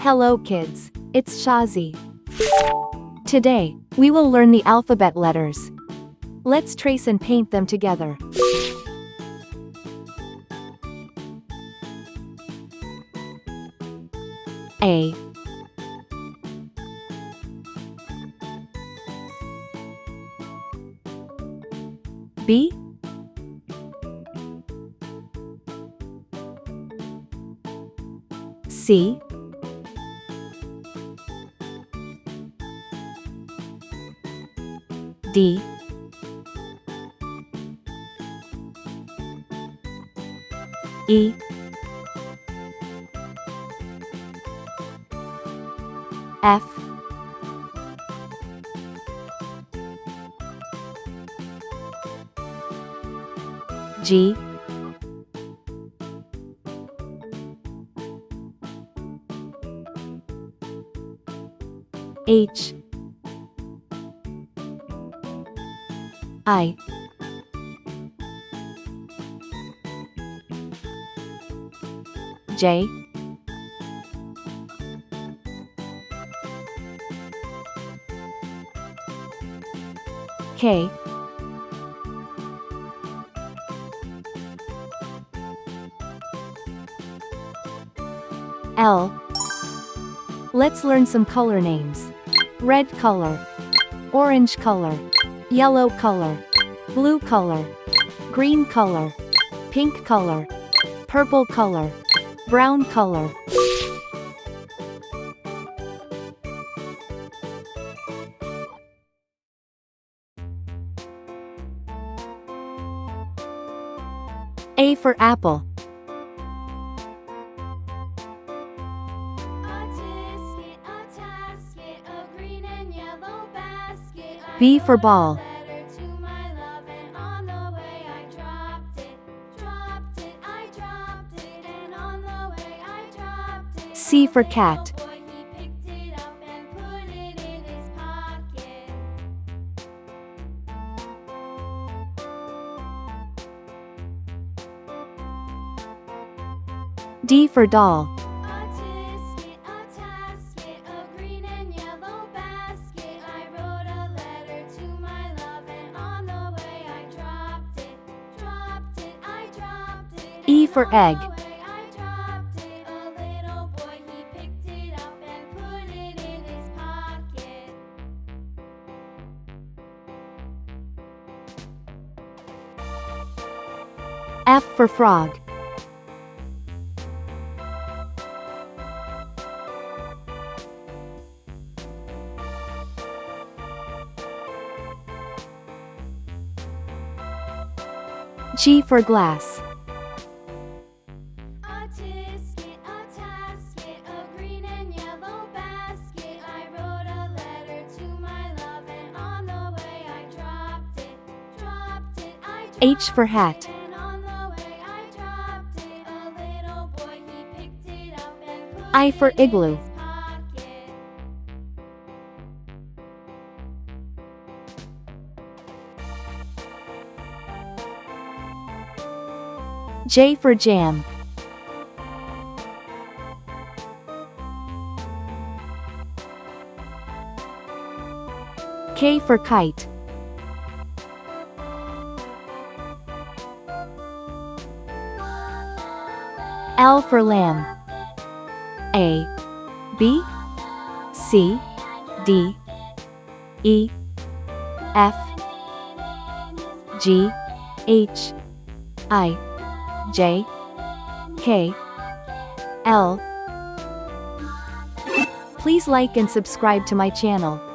Hello kids, it's Shazi. Today, we will learn the alphabet letters. Let's trace and paint them together. A, B, C, D, E, F, G, H, I, J, K, L. Let's learn some color names. Red color, orange color, yellow color, blue color, green color, pink color, purple color, brown color. A for apple. B for ball. C for cat. D for doll. E for egg. F for frog. G for glass. H for hat. I for igloo. J for jam. K for kite. L for lamb. A, B, C, D, E, F, G, H, I, J, K, L. Please like and subscribe to my channel.